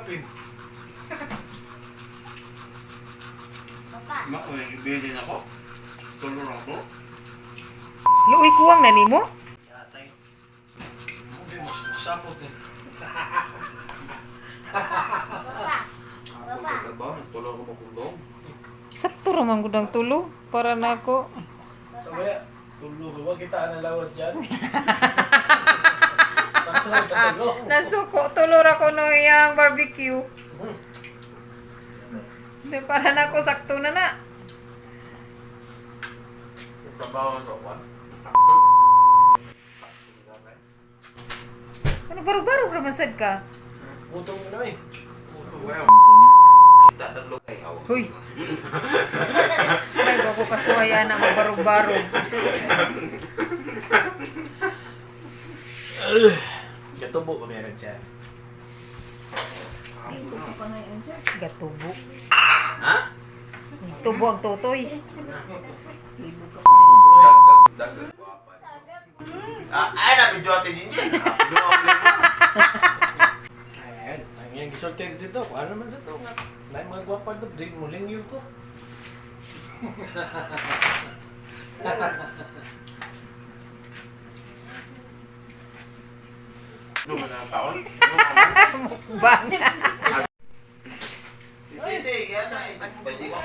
ballpen. Papa. Mako, ibili na ko. Tulong ako. Luoy kuwang na nimo? Yatay. Hindi, masapot din. Ako nagtrabaho, nagtulong ako makulong. Sakto raman gudang tulo para nako. Sabaya, tulog. Huwag kita analawat dyan. Sakto sa tulog. Nasuko tulo ra ko no yang barbecue. Di para nako sakto na na. Nagtrabaho na ako. Ano baro-baro raman sad ka? Utong mo na eh. Well, tatalo kay awa. Hoy. Ay bako kasuhaya na magbaro-baro. Gatubo ko meron dyan. Gatubo. Ha? Tubo ang totoy. Dagat guwapa. Ay, nabidyote din dyan. Ayan, ang iyang gisorted dito. Ano naman sa ito nga? Dahil mga gwapa doon, drink mo lang yun ko. Duman ang taon. Bang. Hindi, kaya sa pwede ko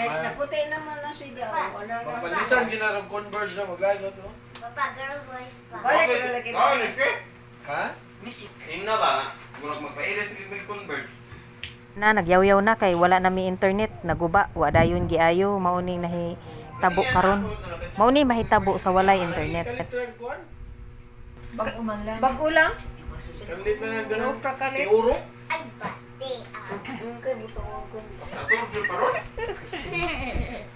Naputi naman na siya. Wala na. Papalisan, ginarang converge na maglagot. No? Papa, girl voice pa. Wala ka na lagi. Oh, nagke? Ha? Music. Yung na ba? Gurag magpailis, mag-convert. Na nagyaw-yaw na kay wala na mi internet, naguba, wa dayon giayo, mauni nahitabo karon. Mauni mahitabo sa walay internet. Kalit na kuhan? Bago man lang. Bago lang. Kalit na gano'n? No, prakalit. Tiuro? Ay, bate. Ganito ako. Natulog si Paro?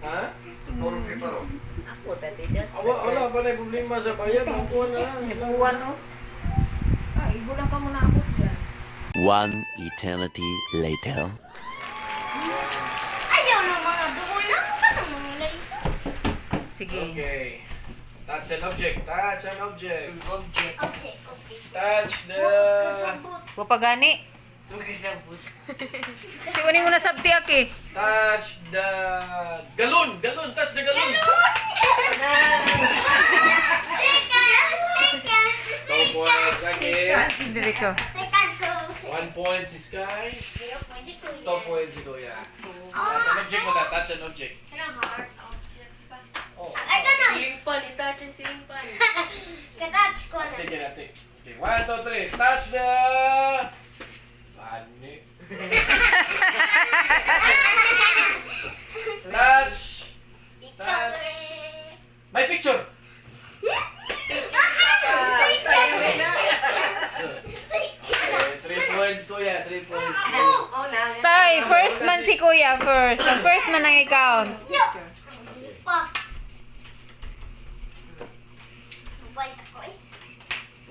Ha? Natulog si Paro? Ako tati das. Wala ba na problema sa bayan? Ang kuhan na lang. Nagkuwan no. Ah, ibo lang ka muna ako dyan. One eternity later. Ayaw na mga duol na. Paano mo nila ito? Sige. Okay. Touch an object. Touch an object. Object. Okay, okay. Touch the... Kasabot. Wa pa gani. Magisabot. Si wani mo na sabti aki. Touch the... Galon! Galon! Touch the galon! Second! 2 points again. Dili ko. Second go. 1 point si Sky. 0 points si 2 Kuya. points si Kuya. Touch an object mo na. Touch an object. Kanang heart object pa. Oh. Ay, kanang. Siling pan, itouch ang siling pan. Katouch ko na. Ate, yan ate. Okay, 1, 2, 3. Touch the... Pani. Touch. Touch. May picture. Okay, 3 points Kuya. 3 points. Oh, na. Tay, first man si Kuya first. Ang first man ang i-count. Pa. Voice ko eh.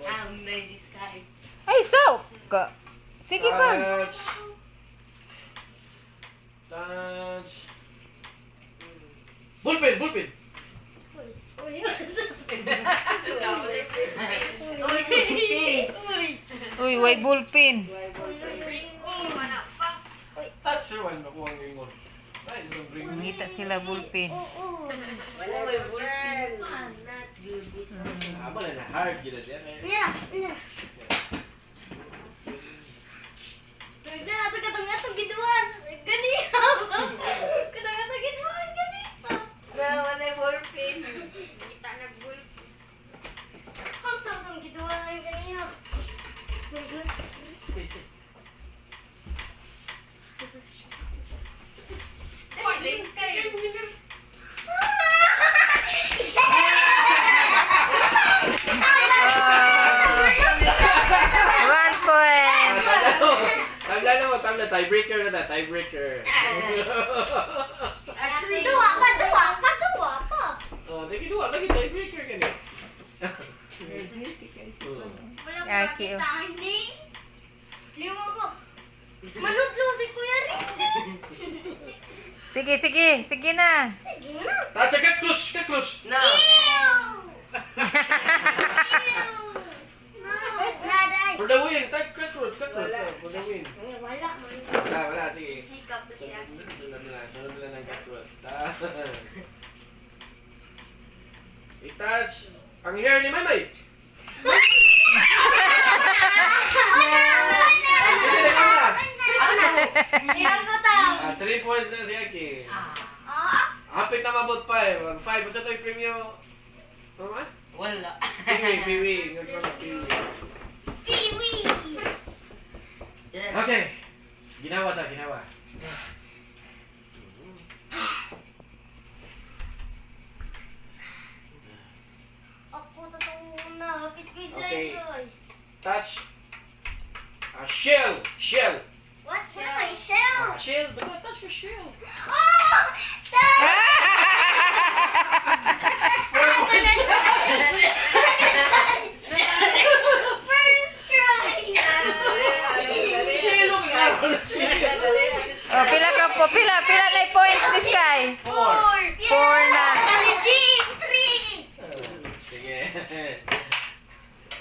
Ah, may si Sky. Ay, so. Sige pa. Touch. Touch. Bullpen, bullpen. Uy, way ballpen. Touch one. Nakuha ang ingon. Nice, don't bring me. Ngita sila ballpen. Wala may bulan. Aba na hard gila siya. Yeah, yeah. Kada ato katong giduan. Ganiya. Kada katong giduan ganiya. Wala may ballpen. Kita na bul. Ang sarong giduan ang ganiya. One point. Tanggal mo, tanggal. Tiebreaker na ta, tiebreaker. Dua pa. Oh, tagi dua lagi tiebreaker ka niya. Wala Ah, pa cute. kita hindi. Lima ko. Manudlo si Kuya rin. Sige, sige. Sige na. Sige na. Touch a cockroach, cockroach. No. Naday. For the win, touch cockroach, cockroach. For the win. Wala man. Wala. Sige. Hiccup na siya. Sunod na ng catwalks. I-touch ang hair ni Maymay. Iyan ko tao. 3 points na si Aki. Hapit na mabot 5. 5. Ba't ito yung premyo? Mama? Wala. Piwi. Piwi. Okay. Ginawa. Ako totoo na. Hapit ko yung Okay. slide roy. Touch. Shell. What? What am I shell? Shell. Basta touch your shell. Oh! First try. Shell. Oh, pila ka po? Pila na yung points ni Sky? 4. 4 na. Kami Jing, 3. Sige.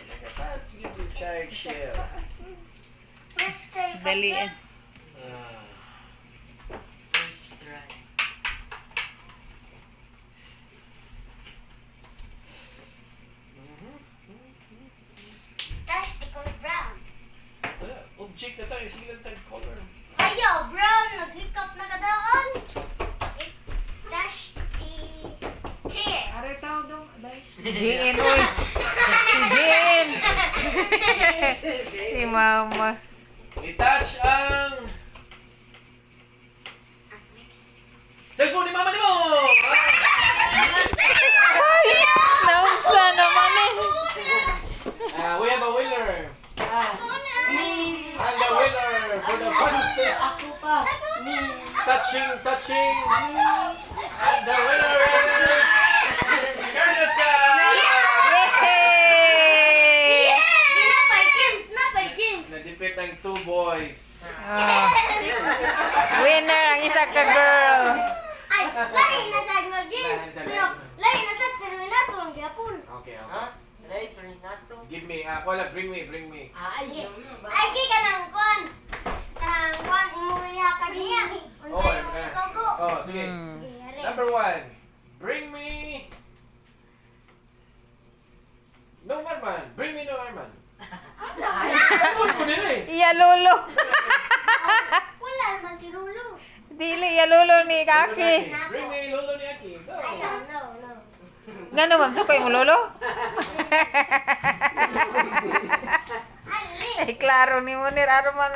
Nakatouch. Sige si Sky. Shell. First try. Dali eh. First try. Touch the color brown. Object na tayo. Sige lang tayo color. Ayaw, brown. Nag-hiccup na kadaan. Touch the chair. GN, uy. Si GN. Si Mama. I-touch ang... Cellphone ni Mama ni mo! Naunsa naman eh. We have a winner. And the winner for the fastest touching. And the winner is... Ernesta! Yay! Not by games. Na-defeat ang 2 boys. Oh. Winner ang isa ka girl. Ay, lahi na sa mga games. Pero, lahi na sa pero nato ang gyapon. Okay. Right, Renato. Give me, bring me. Ay, Ay, ka ng kon. Kanang kon, imuwi hakad niya. Unsay mo isugo. Oh, sige. Gihari. Number 1. Bring me... No Arman. Bring me no Arman. Ano ko din eh. Iya lolo. Wala man si Rulo. Dili iya lolo ni Kaki. Bring me lolo ni Aki. Go. Ayaw, no. Ngano ma'am, sukoy mo lolo? Ali. Ay klaro ni mo ni Raro man.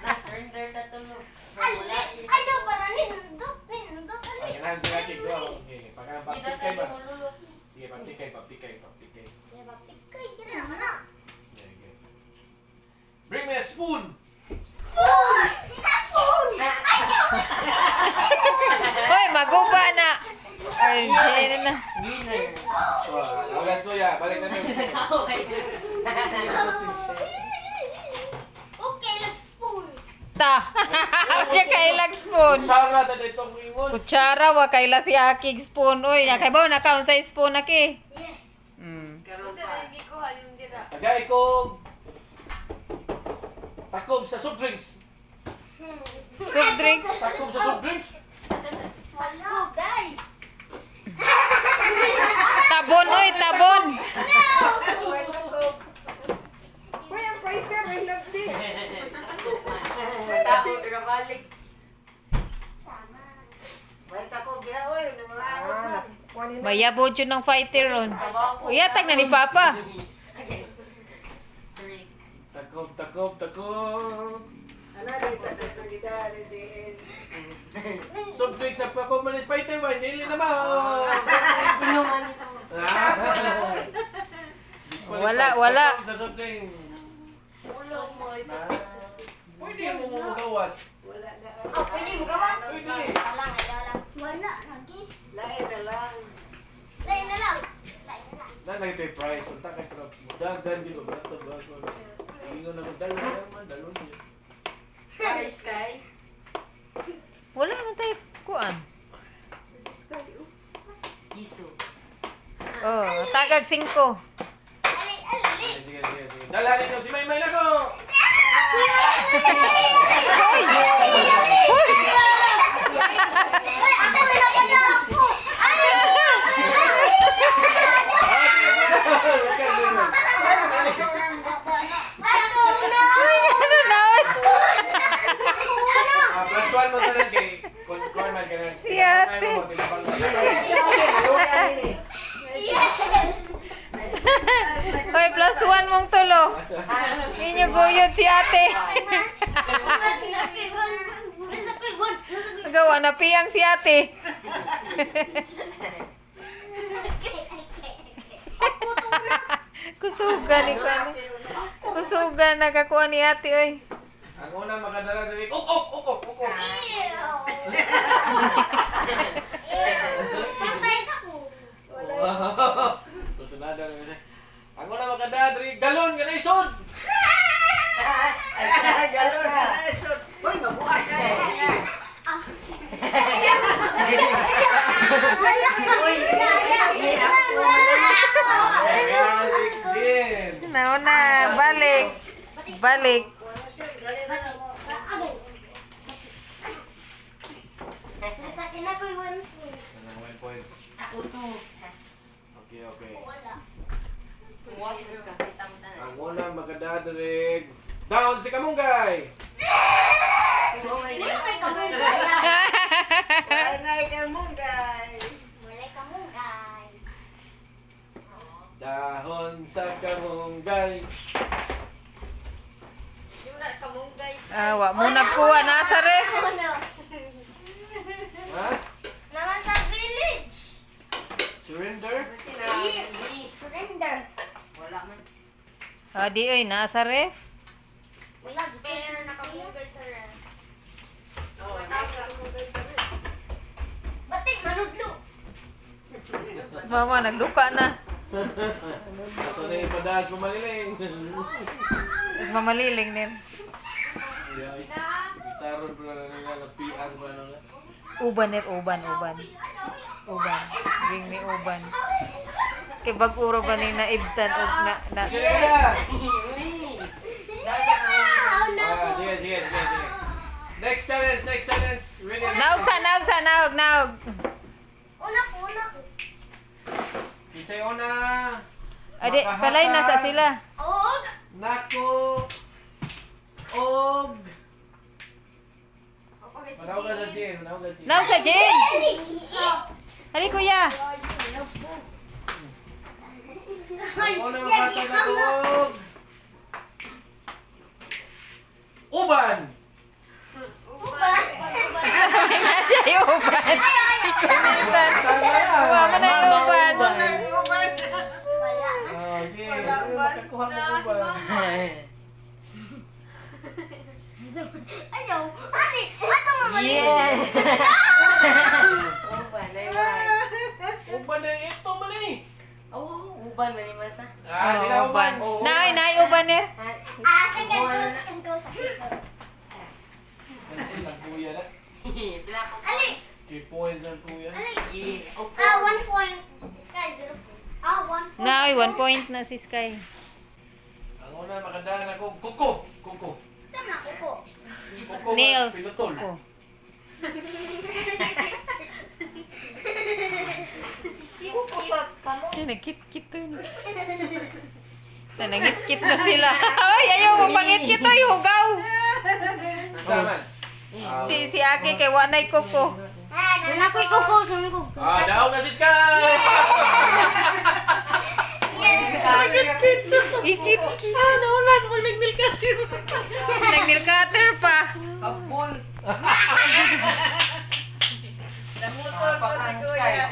na-surrender na to. Ali. Ayaw para nindot. Ali. Pagkanan si Aki. Go. Okay. Pagkanan Kita paptikay ba? tayo mo Sige, paptikay. Ya, bakit kay gina naman na. Okay. Bring me a spoon. Spoon! Spoon! Hoy, maguba na. Ay, Jen na. Winner. Alas ko ya. Balik na namin. Okay, let's spoon. Ta. Siya kailag spoon. Sara na dito ang imon. Kutsara wa kaila si Akig spoon. Uy, kay ba na kaon sa spoon aki? Yes. Karon pa. Hindi ko halong dira. Tagay ko takob sa soft drinks. Soft drinks. Takob sa soft drinks. Wala. Day. Tabon, uy, tabon. Matapos na balik. Sama. Mayabot yun ng fighter ron. Uyatag na ni Papa. Takob. Soft drinks sa takob man ni Spider-Man. Nili naman. Inuman ito. Wala. Takob sa soft drinks. Ulo mo ito. Pwede mo mumugawas. Oh, pwede mo gawa? Pwede. Ayaw lang. Wala, lagi. Lain na lang. Na ito yung price. Unta kay pero dagdan dito ba to ba? Ingon na dalon niyo. Para Sky. Wala man tayo kuan. Iso. Oh, tagag 5. Ali. Sige. Dalhanin niyo si Maymay na ko. Ah! Hoy! Hoy! Ay, ate, wala pala ako. Ay, ako na. Ano na? Plus 1 mo talaga kay Corman ka na. Si ate. Hoy, plus 1 mong tulo. Inyo guyod si ate. Gawa na piyang si ate. Kusugan ni kan. Kusugan nakakuha ni ate oy. Ang una makadala dali. Ukok. Patay ako. Susunada na siya. Ang una makadala dali. Galon ka na isod. Galon ka na isod. Uy, mabuhay ka na. Nauna, balik. Balik. Nasakin ako yung 1 points. Okay. Ang una makadala dali. Down si Kamunggay. Hindi kay kamunggay. Walay ka mo, guys. Walay kamunggay. Dahon sa Kamunggay. Wa mo nagkuha na sa ref. Ano? Ha? Naman sa village. Surrender? Surrender. Di oy na sa ref. Wala spare na kamunggay sa ref. Batik manudlo. Mama nagluka na. Ito na yung padaas pamaliling. Mamaliling din. Taron pala na nila napian pa na. Uban. Bring me uban. Kay bag-uro ba ni naibtan og na. Sige na! Sige. Next challenge. Ready? Naog. Una ko. Kitay una. Ade, palay na sa sila. Og. Nako. Og. Manaw ka sa Jin. Naog sa Jen. Hali kuya. Una mabasa na to. Og. Uban. Ay, uban. Kumitan. Kuha mo na yung uban. Wala. Okay. Makakuha mo uban. Ayaw. Ate, ato mamali. Yes. Uban na ito mali. Uban ba ni Masa? Di na uban. Nay uban eh. Second ko. Sila kuya na. Ali. 3 points ang kuya. 1 point. Sky 0 point. 1 point. Nay 1 point na si Sky. Ang una makadaan ako. Kuko. Saan na ko po? Kuko. Nails. Pinutol. Kuko. Nagkit-kit to yun. Nangit-kit na sila. Ay, ayaw mo pangit-kit ay hugaw. Saman. Si Aki kay Wanay Kuko. Nana ko ikuko. Daw na si Sky. Ikit-kit. Naulan mo nagmilkater. Nagmilkater pa. Kapul. Namutol pa si Kuya.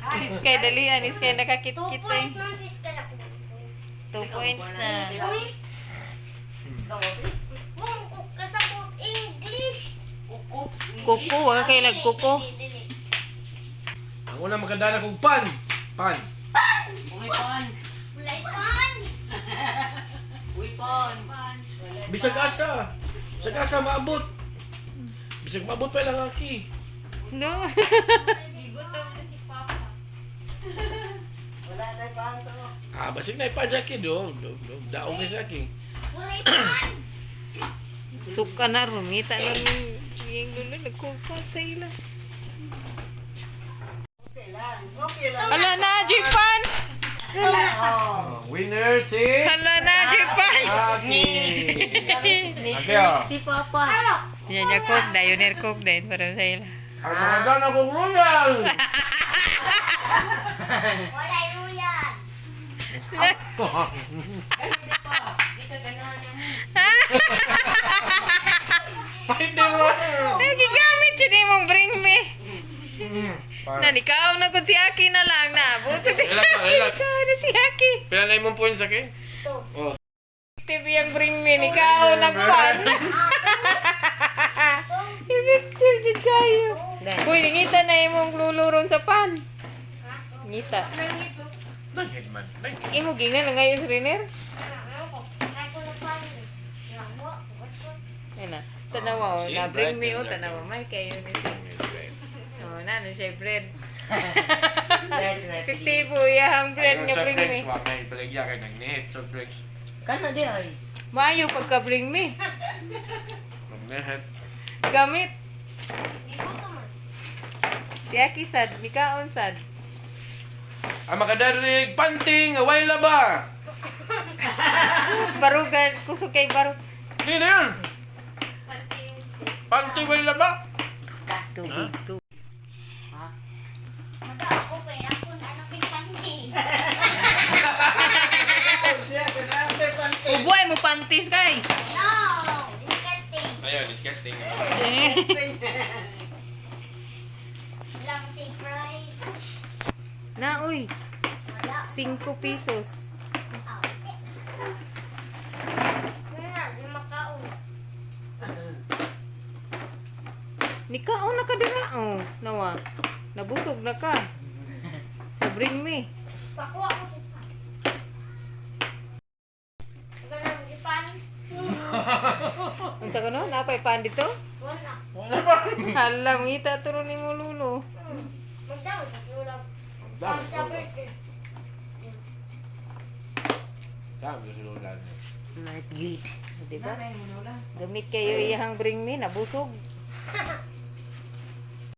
Si Sky dalian. Si Sky 2 nakakit-kit eh. point na si Sky ako. 2 points na. Uy. Kung kasabot English. Kuko. Wala kayo nagkuko. Ang una makadaan akong pan. Ulay pan. Bisag asa. Maabot. Bisag maabot pa lang aki. No. Gigutom na si Papa. Wala na pa ito. Basig na ipadjaki do. Daong ni sa akin. Suka na rumita na yung dulo nagkukuha sa ila. Okay lang. Okay lang. Hala na, Japan! Winner si Hala na, Japan! Aki. Okay, oh. Si Papa. Ano? Yan niya cook, dayoner cook din para sa ila. Ang mga gana kong royal. Wala yan. Pwede mo. Nagigamit yun mong bring me. Nanikaw na kung si Aki na lang na. Busog Relax, relax. na si Aki. Pila na imong points, Aki? Oh. Effective yung bring me. Nikaw nagpan. Effective dyan kayo. Uy, ngita na imong luluron sa pan. Ngita. Dahil man. Imo gina na ngayon sa Riner? Yan na. Tanawa o. Na bring me o. Tanawa. May kayo ni oh, na siya bread. Effective o. Yahang bread nga bring me. Wag na ipaligya kay nag-net. So, drinks. Kana di ay. Mayo pagka bring me. Mag-net. Gamit. Si Aki sad. Mikaon sad. Ang makadarig panting away laba. Barugan. Kusog kay barug. Hindi na yun. Panting away laba. Tubig. Tubig. Mag-ako kaya ako na ano pinkanti. Ubuhay mo pantis kay. No! Disgusting. Ayaw, disgusting. Wala ko say price. Na uy. Wala. 5 pesos. Yung makaon. Nikaon na ka dira. Oh, nawa. Nabusog na ka. Sa bring me. Pakuha ko si Pan. Ikaw na si Pan. Unsa ka no? Napay pan dito? Wala. Hala, ngita turo ni mo lulo. Magdawag sa ulam. Pag sa birthday. Dami sa ulan. Diba? Gamit kayo iyahang bring me, nabusog.